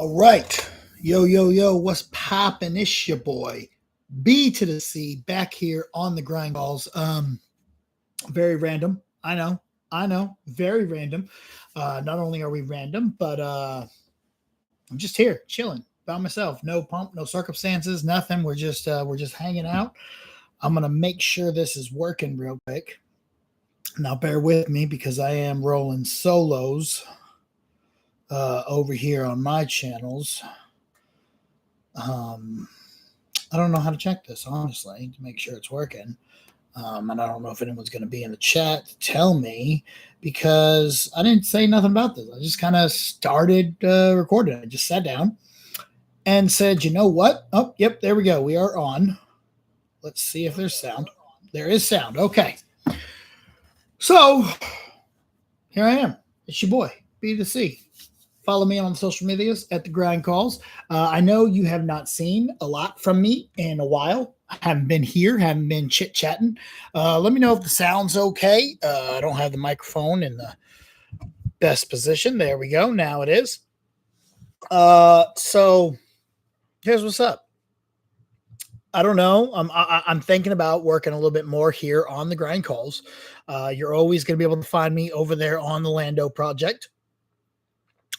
All right. Yo, yo, yo, what's poppin'? It's your boy, B to the C, back here on the grind calls. Very random. I know, very random. Not only are we random, but I'm just here chilling by myself. No pump, no circumstances, nothing. We're just hanging out. I'm gonna make sure this is working real quick. Now bear with me because I am rolling solos over here on my channels. Um, I don't know how to check this, honestly, to make sure it's working. And I don't know if anyone's going to be in the chat to tell me because I didn't say nothing about this. I just kind of started recording. I just sat down and said, you know what? Oh, yep, there we go. We are on. Let's see if there's sound. There is sound. Okay. So here I am. It's your boy, B to C. Follow me on social medias at the Grind Calls. I know you have not seen a lot from me in a while. I haven't been here, haven't been chit chatting. Let me know if the sound's okay. I don't have the microphone in the best position. There we go. Now it is. So here's what's up. I don't know. I'm thinking about working a little bit more here on the Grind Calls. You're always going to be able to find me over there on the Lando Project.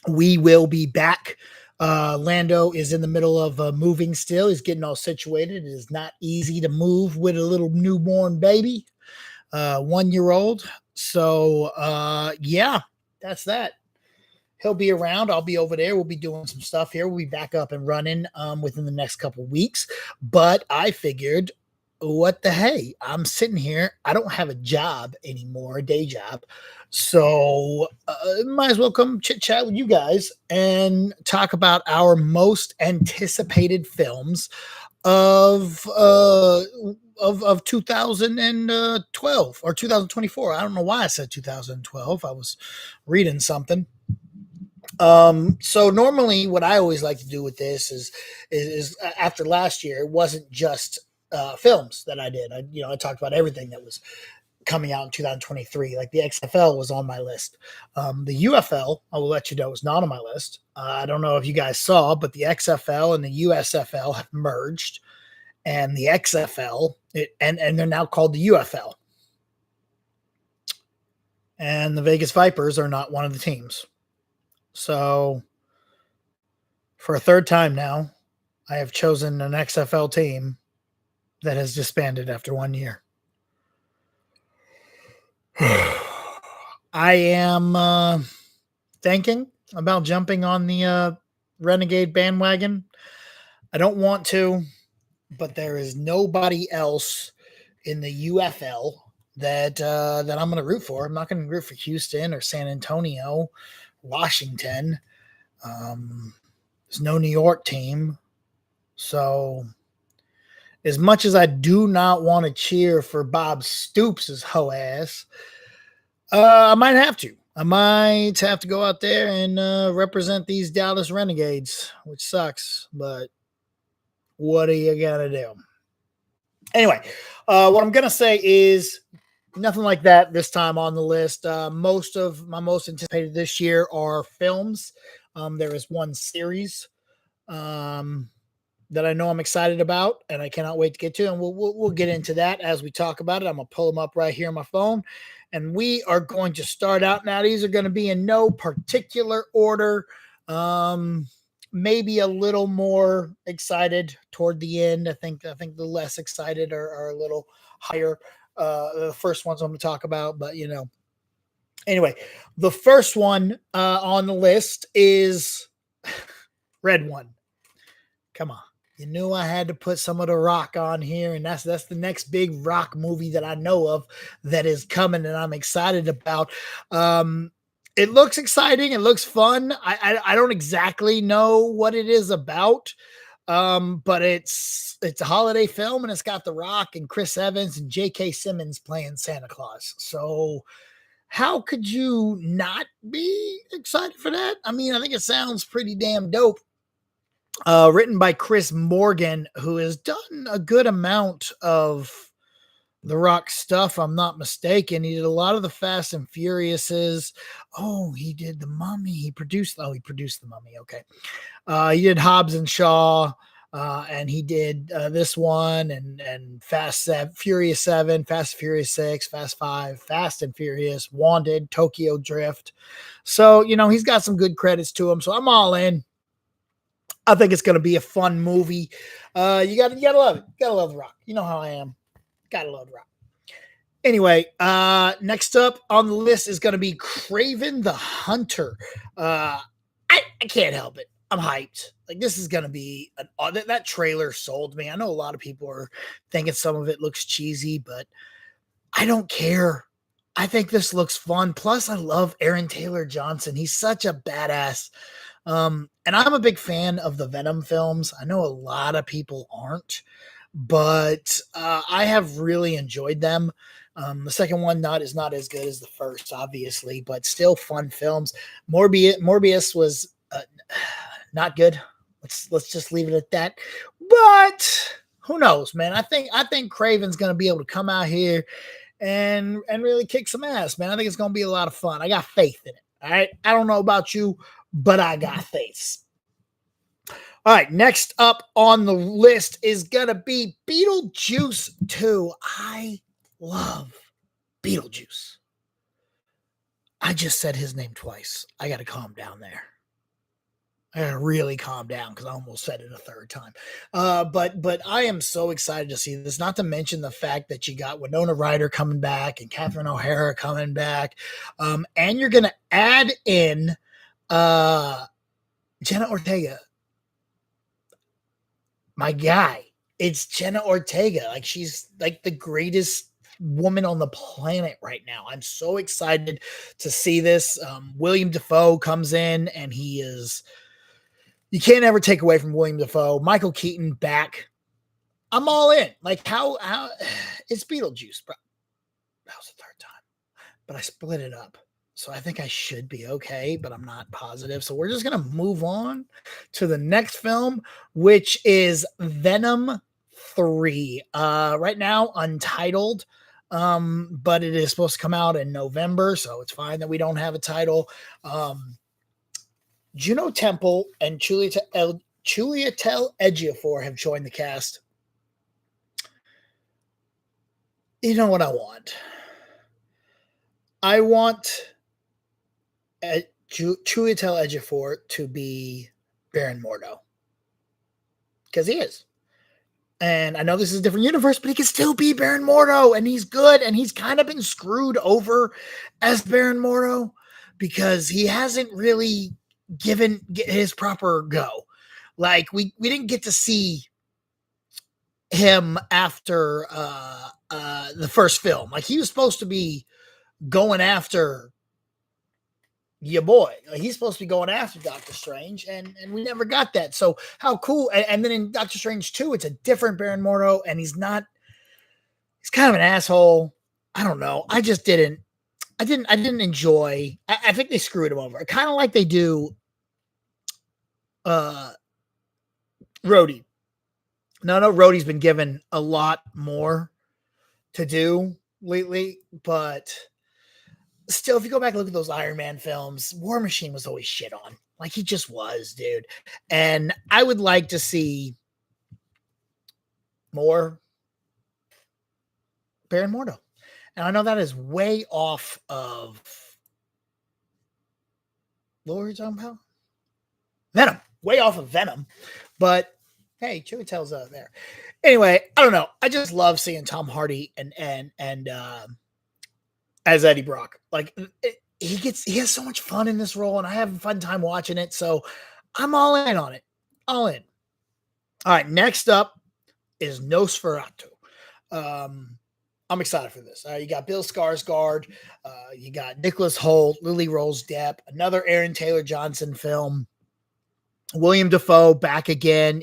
We will be back. Lando is in the middle of moving still. He's getting all situated. It is not easy to move with a little newborn baby, 1 year old. So, yeah, that's that. He'll be around. I'll be over there. We'll be doing some stuff here. We'll be back up and running within the next couple of weeks. But I figured, what the hey? I'm sitting here. I don't have a job anymore, a day job. So might as well come chit chat with you guys and talk about our most anticipated films of 2012 or 2024. I don't know why I said 2012. I was reading something. So normally what I always like to do with this is after last year, it wasn't just films that I did. I talked about everything that was coming out in 2023. Like the XFL was on my list. The UFL, I will let you know, is not on my list. I don't know if you guys saw, but the XFL and the USFL have merged, and the XFL and they're now called the UFL. And the Vegas Vipers are not one of the teams. So for a third time now, I have chosen an XFL team that has disbanded after 1 year. I am thinking about jumping on the Renegade bandwagon. I don't want to, but there is nobody else in the UFL that I'm going to root for. I'm not going to root for Houston or San Antonio, Washington. There's no New York team. So as much as I do not want to cheer for Bob Stoops' hoe ass, I might have to. I might have to go out there and represent these Dallas Renegades, which sucks, but what are you going to do? Anyway, what I'm going to say is nothing like that this time on the list. Most of my most anticipated this year are films. There is one series that I know I'm excited about, and I cannot wait to get to. And we'll get into that as we talk about it. I'm gonna pull them up right here on my phone, and we are going to start out now. These are going to be in no particular order. Maybe a little more excited toward the end. I think the less excited are a little higher. The first ones I'm going to talk about, but anyway, the first one on the list is Red One. Come on. You knew I had to put some of the Rock on here, and that's the next big Rock movie that I know of that is coming, and I'm excited about. It looks exciting. It looks fun. I don't exactly know what it is about, but it's a holiday film, and it's got The Rock and Chris Evans and J.K. Simmons playing Santa Claus. So how could you not be excited for that? I mean, I think it sounds pretty damn dope. Written by Chris Morgan, who has done a good amount of The Rock stuff, I'm not mistaken. He did a lot of the Fast and Furiouses. Oh, he did the Mummy. He produced the Mummy. Okay. He did Hobbs and Shaw, and he did this one and Furious 7, Fast and Furious 6, Fast 5, Fast and Furious, Wanted, Tokyo Drift. So, he's got some good credits to him. So I'm all in. I think it's going to be a fun movie. You gotta love it. You gotta love The Rock. You know how I am. Gotta love The Rock. Anyway, next up on the list is going to be Craven the Hunter. I can't help it. I'm hyped. Like, this is going to be that trailer sold me. I know a lot of people are thinking some of it looks cheesy, but I don't care. I think this looks fun. Plus, I love Aaron Taylor Johnson. He's such a badass. And I'm a big fan of the Venom films. I know a lot of people aren't, but I have really enjoyed them. The second one is not as good as the first, obviously, but still fun films. Morbius was not good. Let's just leave it at that. But who knows, man? I think Craven's gonna be able to come out here and really kick some ass, man. I think it's gonna be a lot of fun. I got faith in it. All right. I don't know about you, but I got faith. All right, next up on the list is going to be Beetlejuice 2. I love Beetlejuice. I just said his name twice. I got to calm down there. I got to really calm down because I almost said it a third time. But I am so excited to see this, not to mention the fact that you got Winona Ryder coming back and Catherine O'Hara coming back. And you're going to add in Jenna Ortega. My guy, it's Jenna Ortega. Like, she's like the greatest woman on the planet right now. I'm so excited to see this. William Dafoe comes in and you can't ever take away from William Dafoe. Michael Keaton back. I'm all in. Like, how it's Beetlejuice, bro. That was the third time, but I split it up. So I think I should be okay, but I'm not positive. So we're just going to move on to the next film, which is Venom 3. Right now, untitled, but it is supposed to come out in November, so it's fine that we don't have a title. Juno Temple and Chiwetel Ejiofor have joined the cast. You know what I want? I want Chiwetel Ejiofor to be Baron Mordo, because he is. And I know this is a different universe, but he can still be Baron Mordo, and he's good, and he's kind of been screwed over as Baron Mordo because he hasn't really given his proper go. Like, we didn't get to see him after the first film. Like, he was supposed to be going after Ya Boi. Like, he's supposed to be going after Doctor Strange, and we never got that. So how cool. And then in Doctor Strange 2, it's a different Baron Mordo, and he's kind of an asshole. I don't know. I didn't enjoy. I think they screwed him over. Kind of like they do Rhodey. No, Rhodey's been given a lot more to do lately, but still, if you go back and look at those Iron Man films, War Machine was always shit on. Like, he just was, dude. And I would like to see more Baron Mordo. And I know that is way off of what were you talking about? Venom. Way off of Venom. But hey, Chiwetel's there. Anyway, I don't know. I just love seeing Tom Hardy and as Eddie Brock. Like, he has so much fun in this role, and I have a fun time watching it. So I'm all in on it. All in. All right, next up is Nosferatu. I'm excited for this. You got Bill Skarsgård. You got Nicholas Hoult, Lily Rose Depp, another Aaron Taylor Johnson film. William Dafoe back again.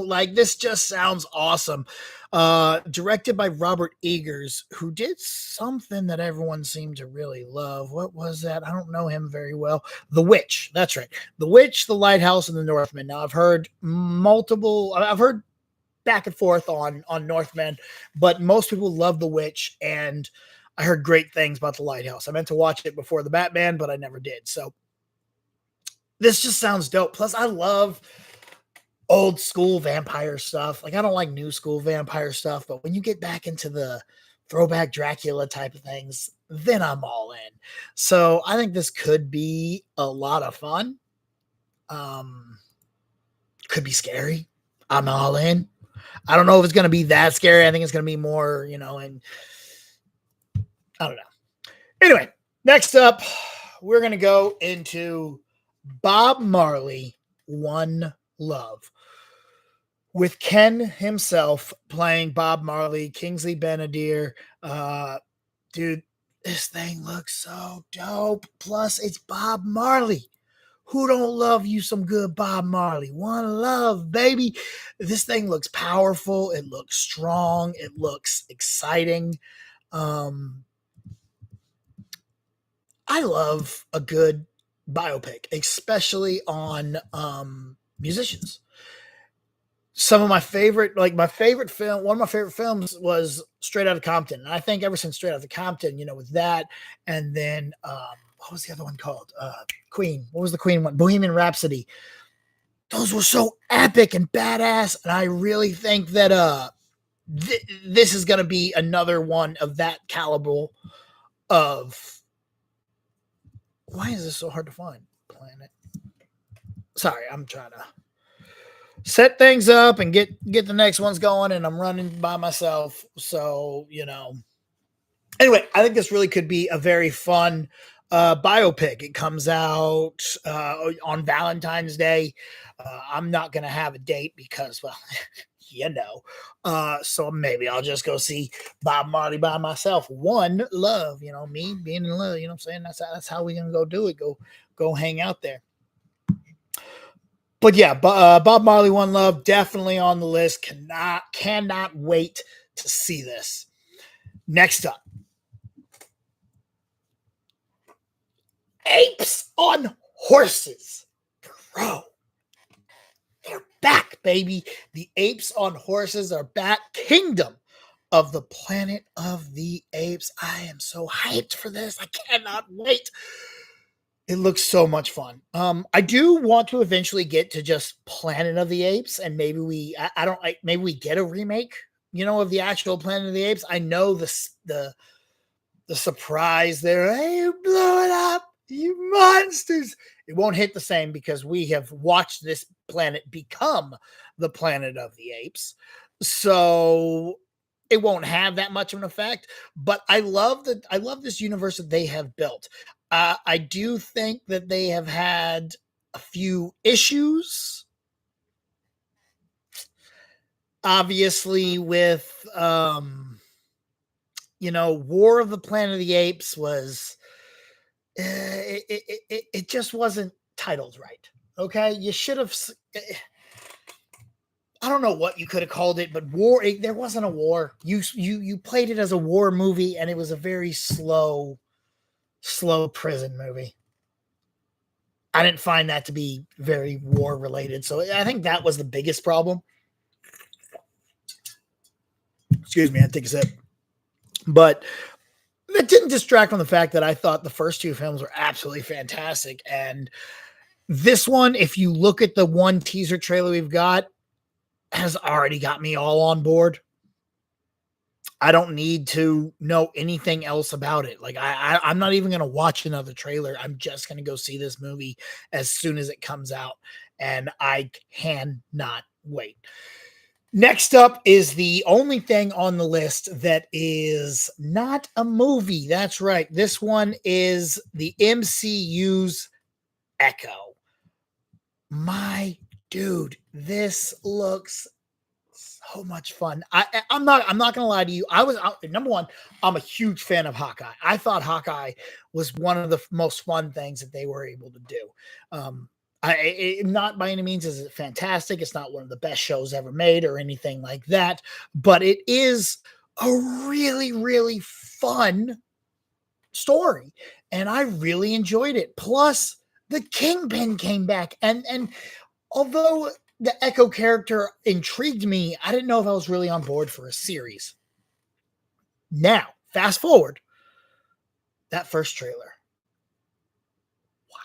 Like, this just sounds awesome. Directed by Robert Eggers, who did something that everyone seemed to really love. What was that? I don't know him very well. The Witch. That's right. The Witch, The Lighthouse, and The Northman. Now, I've heard back and forth on Northman, but most people love The Witch, and I heard great things about The Lighthouse. I meant to watch it before the Batman, but I never did. So this just sounds dope. Plus, I love old school vampire stuff. Like, I don't like new school vampire stuff, but when you get back into the throwback Dracula type of things, then I'm all in. So I think this could be a lot of fun. Could be scary. I'm all in. I don't know if it's going to be that scary. I think it's going to be more, and I don't know. Anyway, next up, we're going to go into Bob Marley, One Love, with Ken himself playing Bob Marley, Kingsley Benadir. Dude, this thing looks so dope. Plus, it's Bob Marley. Who don't love you some good Bob Marley? One Love, baby. This thing looks powerful. It looks strong. It looks exciting. I love a good biopic, especially on musicians. Some of my favorite, one of my favorite films was Straight Outta Compton. And I think ever since Straight Outta Compton, with that, and then what was the other one called? Queen. What was the Queen one? Bohemian Rhapsody. Those were so epic and badass, and I really think that this is going to be another one of that caliber of. Why is this so hard to find? Planet. Sorry, I'm trying to set things up and get the next ones going, and I'm running by myself. So, anyway, I think this really could be a very fun biopic. It comes out on Valentine's Day. I'm not going to have a date because, well, so maybe I'll just go see Bob Marley by myself. One Love, me being in love, I'm saying? That's how we're going to go do it. Go hang out there. But yeah, Bob Marley, One Love, definitely on the list. Cannot wait to see this. Next up, Apes on Horses. Bro, they're back, baby. The Apes on Horses are back. Kingdom of the Planet of the Apes. I am so hyped for this. I cannot wait. It looks so much fun. I do want to eventually get to just Planet of the Apes, and maybe maybe we get a remake, of the actual Planet of the Apes. I know the surprise there. Hey, you blew it up, you monsters. It won't hit the same because we have watched this planet become the Planet of the Apes. So it won't have that much of an effect, but I love this universe that they have built. I do think that they have had a few issues, obviously, with War of the Planet of the Apes was it just wasn't titled right. Okay, you should have. I don't know what you could have called it, but there wasn't a war. You played it as a war movie, and it was a very slow prison movie. I didn't find that to be very war related. So I think that was the biggest problem. Excuse me, I take a sip. But that didn't distract from the fact that I thought the first two films were absolutely fantastic. And this one, if you look at the one teaser trailer we've got, has already got me all on board. I don't need to know anything else about it. Like I'm not even going to watch another trailer. I'm just going to go see this movie as soon as it comes out. And I cannot wait. Next up is the only thing on the list that is not a movie. That's right. This one is the MCU's Echo. My dude, this looks so much fun. I'm not gonna lie to you. Number one, I'm a huge fan of Hawkeye. I thought Hawkeye was one of the most fun things that they were able to do. Not by any means is it fantastic. It's not one of the best shows ever made or anything like that, but it is a really, really fun story, and I really enjoyed it. Plus, the Kingpin came back, and although the Echo character intrigued me. I didn't know if I was really on board for a series. Now, fast forward, that first trailer. Wow.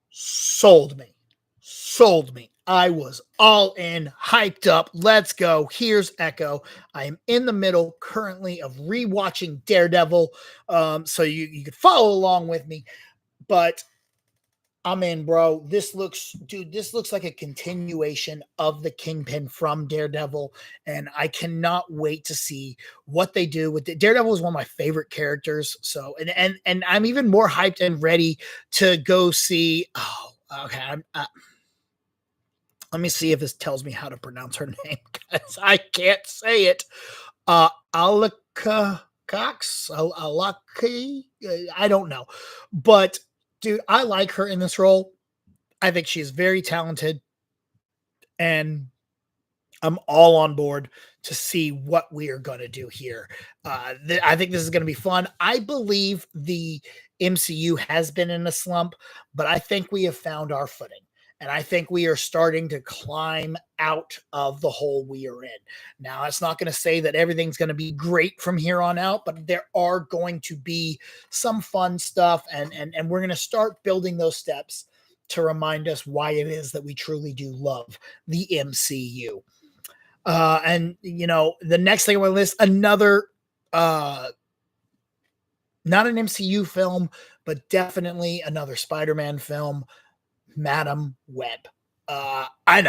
Sold me. Sold me. I was all in, hyped up. Let's go. Here's Echo. I am in the middle currently of rewatching Daredevil. So you could follow along with me. But I'm in, bro. This looks like a continuation of the Kingpin from Daredevil, and I cannot wait to see what they do with it. Daredevil is one of my favorite characters, so and I'm even more hyped and ready to go see. Oh, okay. Let me see if this tells me how to pronounce her name, guys. I can't say it. Alaka Cox, Alaki. I don't know, but dude, I like her in this role. I think she's very talented, and I'm all on board to see what we are going to do here. I think this is going to be fun. I believe the MCU has been in a slump, but I think we have found our footing. And I think we are starting to climb out of the hole we are in. Now, it's not going to say that everything's going to be great from here on out, but there are going to be some fun stuff, and we're going to start building those steps to remind us why it is that we truly do love the MCU. And the next thing on my list, another not an MCU film, but definitely another Spider-Man film, Madam Web. I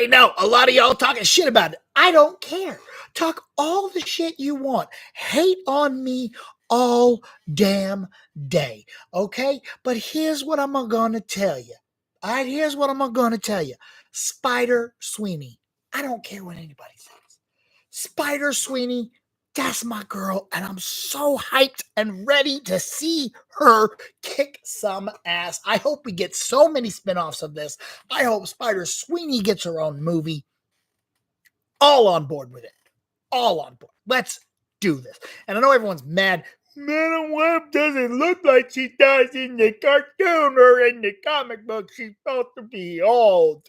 know a lot of y'all talking shit about it. I don't care. Talk all the shit you want. Hate on me all damn day. Okay? But here's what I'm going to tell you. All right, here's what I'm going to tell you. Spider Sweeney. I don't care what anybody says. Spider Sweeney, that's my girl, and I'm so hyped and ready to see her kick some ass. I hope we get so many spinoffs of this. I hope Spider Sweeney gets her own movie. All on board with it. All on board. Let's do this. And I know everyone's mad. Madam Web doesn't look like she does in the cartoon or in the comic book. She's supposed to be old.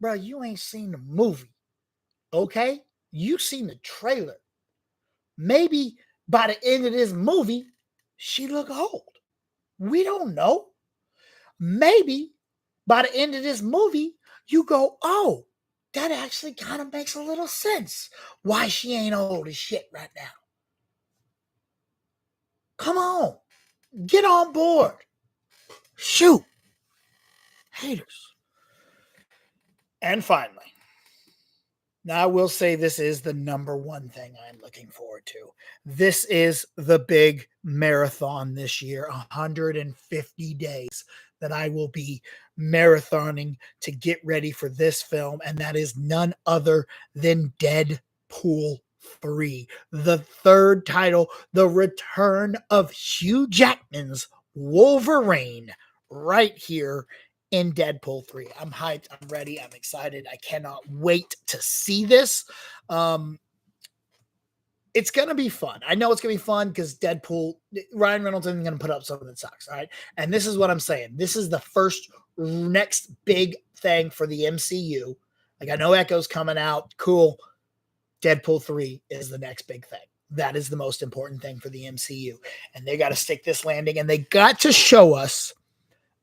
Bro, you ain't seen the movie. Okay? You seen the trailer. Maybe by the end of this movie, she look old. We don't know. Maybe by the end of this movie, you go, oh, that actually kind of makes a little sense why she ain't old as shit right now. Come on. Get on board. Shoot. Haters. And finally, now, I will say this is the number one thing I'm looking forward to. This is the big marathon this year, 150 days that I will be marathoning to get ready for this film, and that is none other than Deadpool 3, the third title, the return of Hugh Jackman's Wolverine, right here in Deadpool 3. I'm hyped. I'm ready. I'm excited. I cannot wait to see this. It's going to be fun. I know it's going to be fun because Deadpool, Ryan Reynolds isn't going to put up something that sucks. All right. And this is what I'm saying. This is the first next big thing for the MCU. Like, I know Echo's coming out. Cool. Deadpool 3 is the next big thing. That is the most important thing for the MCU. And they got to stick this landing, and they got to show us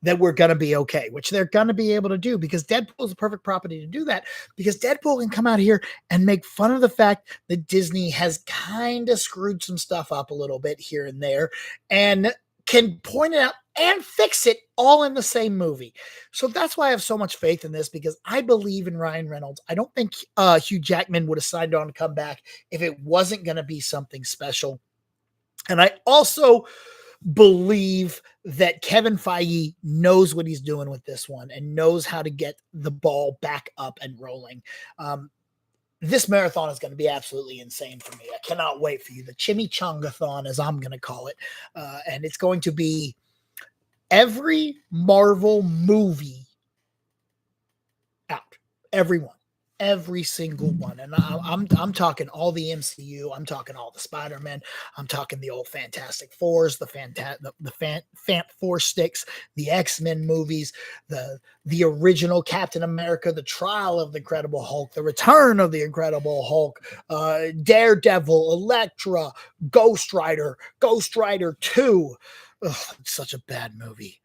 that we're going to be okay, which they're going to be able to do because Deadpool is the perfect property to do that, because Deadpool can come out here and make fun of the fact that Disney has kind of screwed some stuff up a little bit here and there and can point it out and fix it all in the same movie. So that's why I have so much faith in this, because I believe in Ryan Reynolds. I don't think Hugh Jackman would have signed on to come back if it wasn't going to be something special. And I also believe that Kevin Feige knows what he's doing with this one and knows how to get the ball back up and rolling. This marathon is going to be absolutely insane for me. I cannot wait for you. The Chimichanga-thon, as I'm going to call it. And it's going to be every Marvel movie out. Everyone. Every single one, and I'm talking all the MCU. I'm talking all the Spider-Man. I'm talking the old Fantastic Fours, the Four Sticks, the X-Men movies, the original Captain America, the Trial of the Incredible Hulk, the Return of the Incredible Hulk, Daredevil, Elektra, Ghost Rider, Ghost Rider 2. Ugh, it's such a bad movie.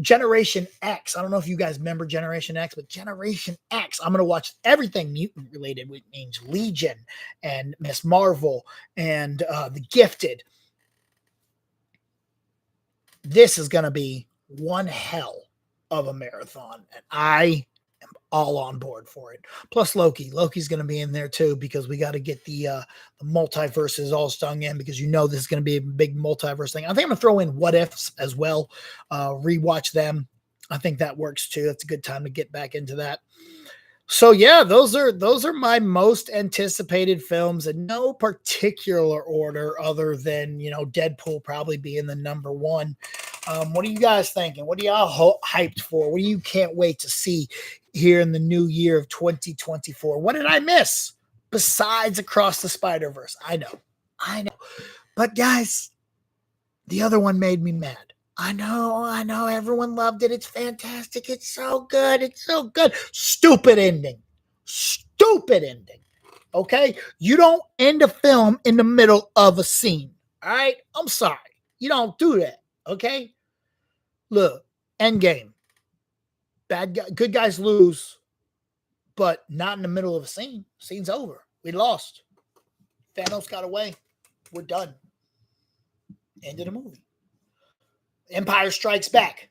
Generation X. I don't know if you guys remember Generation X, but Generation X. I'm gonna watch everything mutant related, which means Legion and Miss Marvel and The Gifted. This is gonna be one hell of a marathon, and I am all on board for it. Plus Loki. Loki's gonna be in there too because we got to get the multiverses all stung in because this is gonna be a big multiverse thing. I think I'm gonna throw in what ifs as well. Rewatch them. I think that works too. That's a good time to get back into that. So yeah, those are my most anticipated films in no particular order other than, Deadpool probably being the number one. What are you guys thinking? What are y'all hyped for? What do you can't wait to see here in the new year of 2024? What did I miss besides Across the Spider-Verse? I know. But guys, the other one made me mad. I know. Everyone loved it. It's fantastic. It's so good. It's so good. Stupid ending. Okay? You don't end a film in the middle of a scene. All right? I'm sorry. You don't do that. Okay? Look, end game. Good guys lose, but not in the middle of a scene. Scene's over. We lost. Thanos got away. We're done. End of the movie. Empire Strikes Back.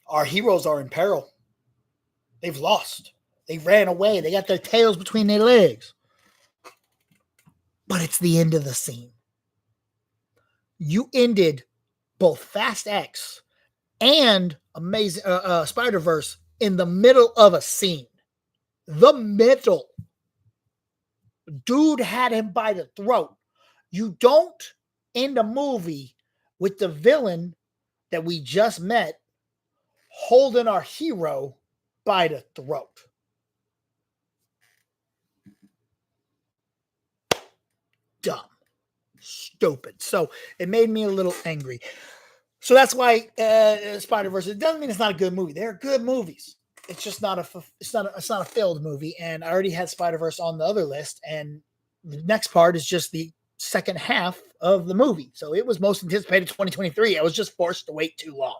Our heroes are in peril. They've lost. They ran away. They got their tails between their legs. But it's the end of the scene. You ended both Fast X and Amazing Spider-Verse in the middle of a scene. The middle. Dude had him by the throat. You don't end a movie with the villain that we just met holding our hero by the throat. Dumb. Stupid. So it made me a little angry. So that's why Spider-Verse. It doesn't mean it's not a good movie. They're good movies. It's just not a failed movie. And I already had Spider-Verse on the other list, and the next part is just the second half of the movie. So it was most anticipated 2023. I was just forced to wait too long.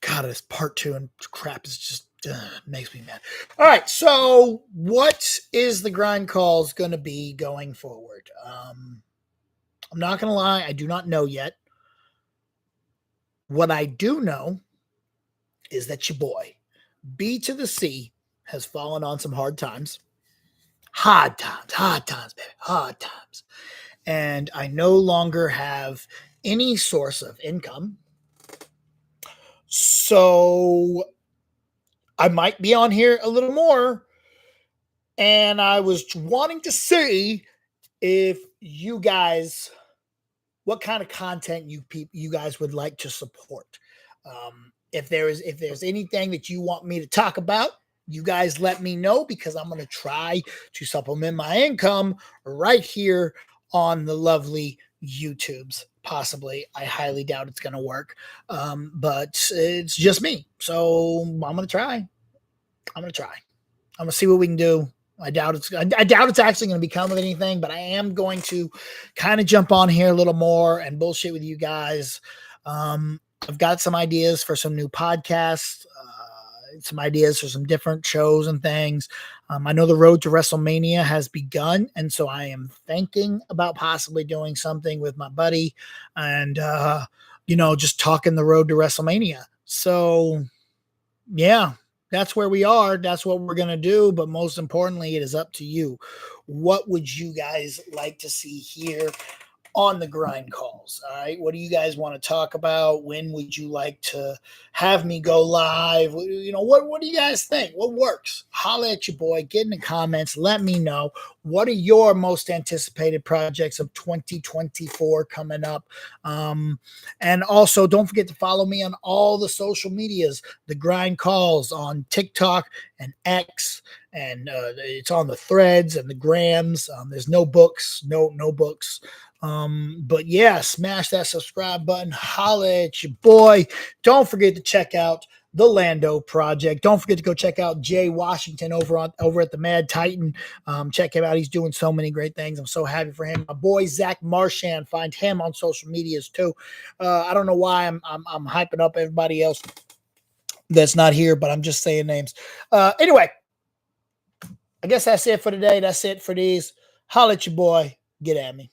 God, this part 2 and crap is just makes me mad. All right, so what is the grind calls going to be going forward? I'm not going to lie, I do not know yet. What I do know is that your boy, B to the C, has fallen on some hard times. Hard times, baby, hard times. And I no longer have any source of income. So I might be on here a little more. And I was wanting to see if you guys, what kind of content you guys would like to support. If there's anything that you want me to talk about, you guys let me know, because I'm going to try to supplement my income right here on the lovely YouTubes. Possibly. I highly doubt it's going to work. But it's just me. So I'm going to try. I'm going to see what we can do. I doubt it's actually going to become of anything, but I am going to kind of jump on here a little more and bullshit with you guys. I've got some ideas for some new podcasts, some ideas for some different shows and things. I know the road to WrestleMania has begun, and so I am thinking about possibly doing something with my buddy and, just talking the road to WrestleMania. So, yeah. That's where we are. That's what we're going to do. But most importantly, it is up to you. What would you guys like to see here on the grind calls. All right. What do you guys want to talk about? When would you like to have me go live? What do you guys think? What works? Holla at your boy. Get in the comments. Let me know. What are your most anticipated projects of 2024 coming up? And also, don't forget to follow me on all the social medias. The grind calls on TikTok and X, and it's on the threads and the grams. There's no books, no books. But yeah, smash that subscribe button. Holla at your boy. Don't forget to check out the Lando Project. Don't forget to go check out Jay Washington over at the Mad Titan. Check him out. He's doing so many great things. I'm so happy for him. My boy Zach Marchand. Find him on social medias too. I don't know why I'm hyping up everybody else that's not here, but I'm just saying names. Anyway, I guess that's it for today. That's it for these. Holla at your boy. Get at me.